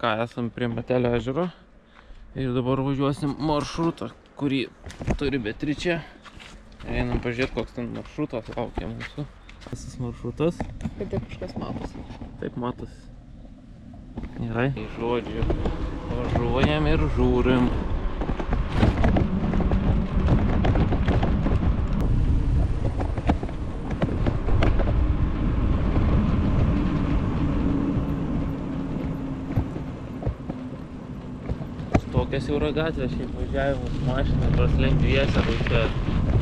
Ką, esam prie Matelio ežero ir dabar važiuosim maršrutą, kurį turi Beatričė. Ir einam pažiūrėti, koks ten maršrutas laukia mūsų. Visas maršrutas. Kaip tai kažkas matosi. Taip matosi. Gerai. Į žodžiu, važiuojam ir žiūrim. Tokia siaura gatvė, šiaip važiavimus mašiną, praslenk dviese, tai čia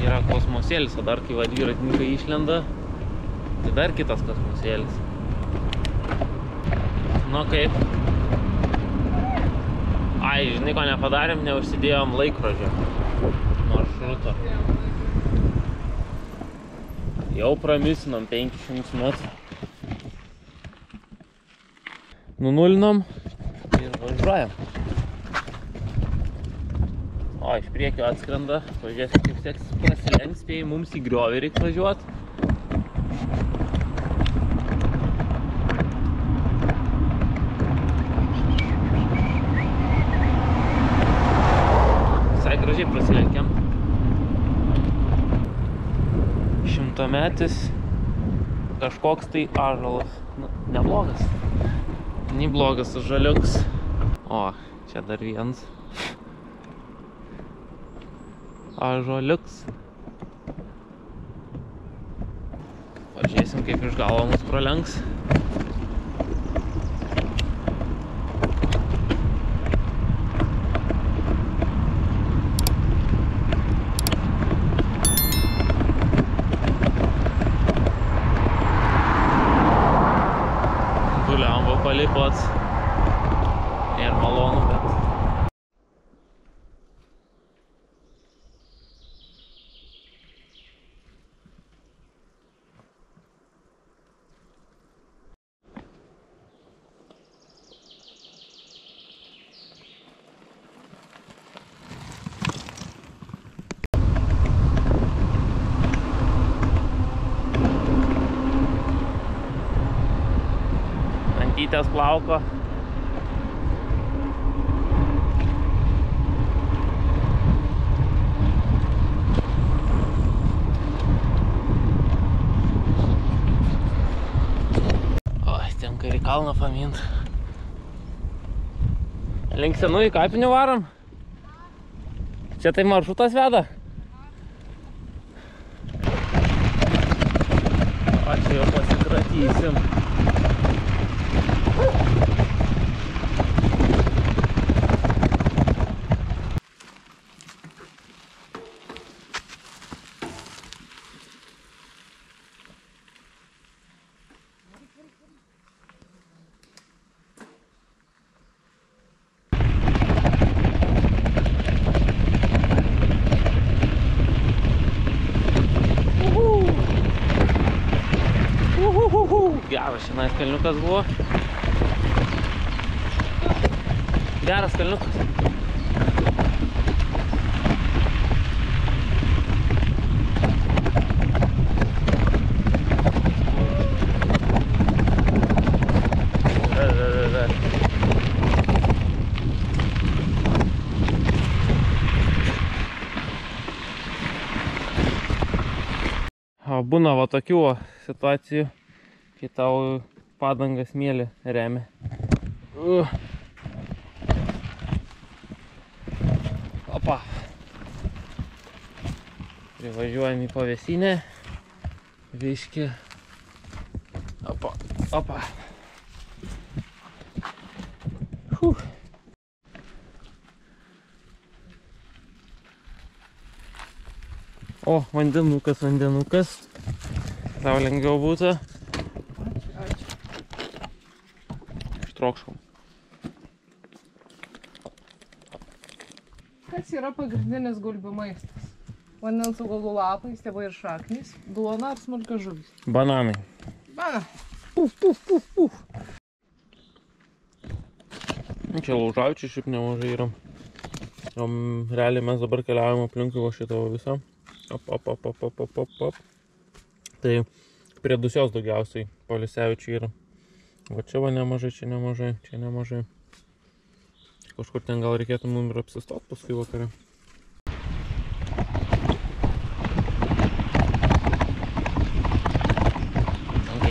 yra kosmosėlis, o dar kai va dviratininkai išlenda, tai dar kitas kosmosėlis. Nu kaip? Ai, žinai ko nepadarėm, neužsidėjom laikrodžio maršruto. Jau pramisinom 500 metrų. Nunulinom ir važiuojam. O, iš priekio atskrenda, pažiūrėsim kaip seksis prasilenks, spėjai mums į griovį reiks važiuot. Visai gražiai prasilenkiam. Šimtametis kažkoks tai ąžuolas. Nu, neblogas. Neblogas žaliuks. O, čia dar vienas. Ąžuoliuks. Pažiūrėsim, kaip iš galo mus pralenks. Duliambo palipots. Ir malonu, bet... Antytės plauko. Oi, tenka ir į kalną pamint. Link senųjų kapinių varom? Čia tai maršrutas veda? O, čia jau pasikratysim. Geras šiandien kalniukas buvo. Geras kalniukas. Būna va tokių situacijų, kai tau padangas smėlį remia. Opa. Privažiuojam į pavėsinę. Viški. Opa. Opa. O, vandenukas, vandenukas. Tau lengviau būtų. Ištrokškom. Kas yra pagrindinis gulbių maistas? Vandens augalų lapai, stiebai ir šaknys, duona ar smulkios žuvys? Bananai. Bananai. Puf, puf, puf, puf. Čia laužaičių šiaip nemažai yra. Realiai mes dabar keliavom aplinkui va šitą visą. Op. Tai prie Dusios daugiausiai Polisevičių yra. Va čia va nemažai, čia nemažai, čia nemažai. Kažkur ten gal reikėtų mums ir apsistot paskui vakarą.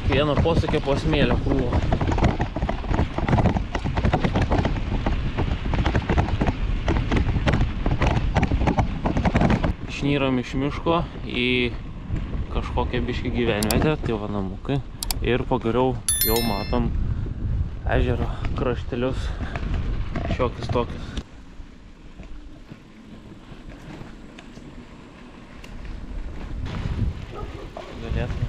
Kiekvieną posūkį po smėlio krūvą. Išnyram iš miško į kažkokią biškį gyvenvietę, tai va namukai. Ir pagaliau jau matom ežero kraštelius, šiokius tokius. Galėtume.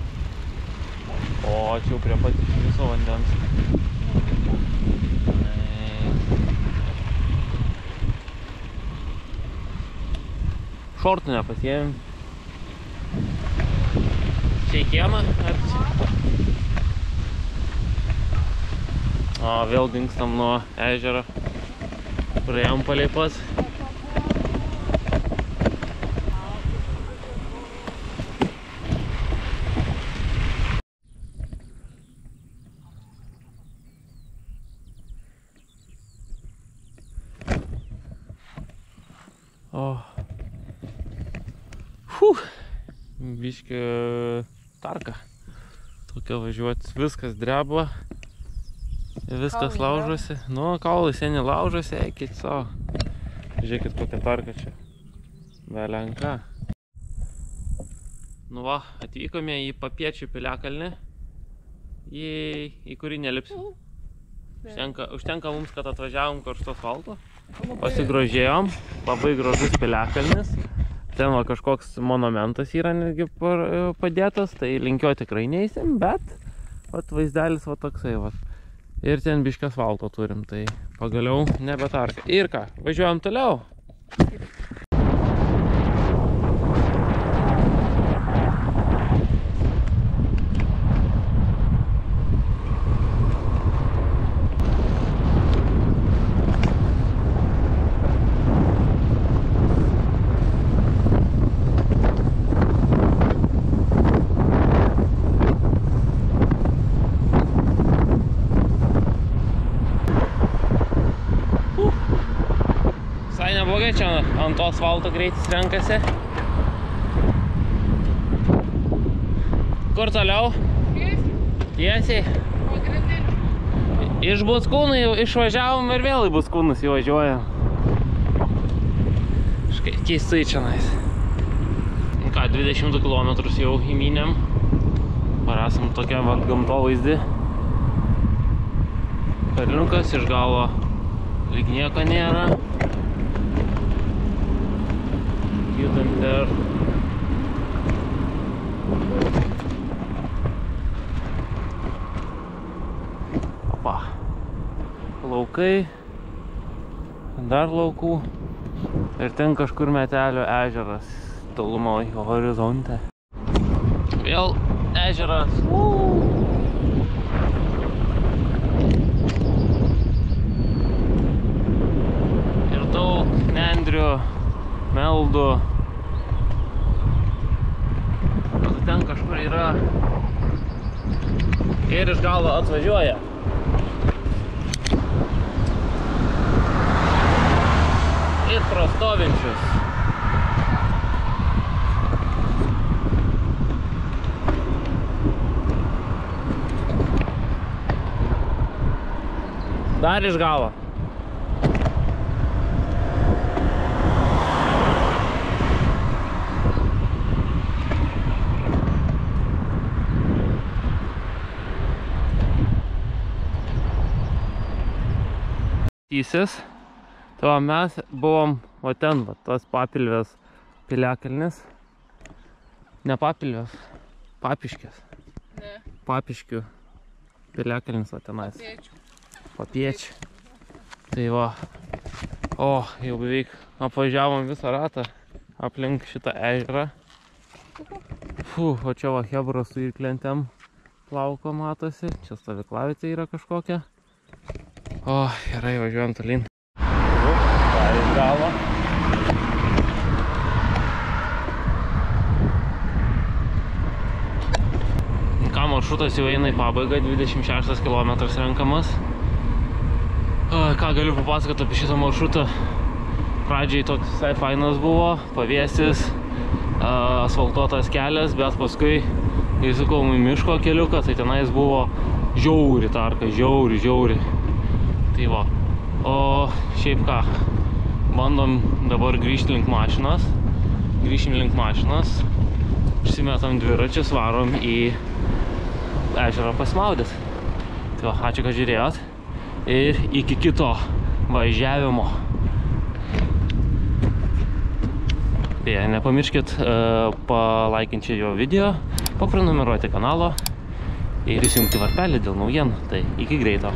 O, čia jau prie pat iš viso vandens. Šortų nepasiėmėm. Čia į kiemą? O, vėl dingstam nuo ežero. Praėjom palei pas. Biškį tarka. Tokia važiuoti, viskas dreba. Viskas laužosi. Nu, kaulai seniai laužosi, eikit savo. Žiūrėkit, kokia tarka čia. Belenka. Nu va, atvykome į Papiečių piliakalnį, į kurį nelipsim. Užtenka mums, kad atvažiavom karšto asfalto. Pasigrožėjom, labai gražus piliakalnis. Ten va kažkoks monumentas yra netgi padėtas, tai linkio tikrai neįsim, bet vaizdelis va toksai va. Ir ten biškį asfalto turim, tai pagaliau nebetarka. Ir ką, važiuojam toliau. Neblogai čia ant to asfalto greitis renkasi. Kur toliau? Tiesiai. Iš Buckūnų išvažiavom ir vėl į Buckūnus įvažiuojam. Keistai čionais. Ką, 22 km jau įmynėm. Parasam tokią vat gamtovaizdį. Perliukas iš galo lyg nieko nėra. Judam dar. Opa. Laukai. Dar laukų. Ir ten kažkur Metelio ežeras. Tolumo horizonte. Vėl ežeras. Ir daug nendrių, meldų. Ten kažkur yra. Ir iš galo atvažiuoja. Ir prastovinčius. Dar iš galo. Tai va, mes buvom va ten, va, tos Papilvės piliakalnis. Ne Papilvės, Papiškės. Ne. Papiškių piliakalnis va tenais. Papiečių. Papiečių. Tai va. O, jau beveik apvažiavom visą ratą aplink šitą ežerą. O čia va hebros su irklentėm plauko matosi. Čia stovyklavietė yra kažkokia. O, gerai, važiuojam tolyn. Dar iš galo. Ką, maršrutas jau eina į pabaigą, 26 km renkamas. Ką galiu papasakoti apie šitą maršrutą? Pradžiai toks visai fainas buvo, pavėsis, asfaltuotas kelias, bet paskui, kai sukom į miško keliuką, tai tenais buvo žiauri tarka, žiauri. Tai va. O šiaip ką, bandom dabar grįžti link mašinos. Grįšim link mašinos, išsimetam dviračius, varom į ežerą pasimaudyti. Tai va, ačiū, kad žiūrėjot. Ir iki kito važiavimo. Tai nepamirškit palaikinti jo video, paprenumeruoti kanalą ir įsijungti varpelį dėl naujienų. Tai iki greito.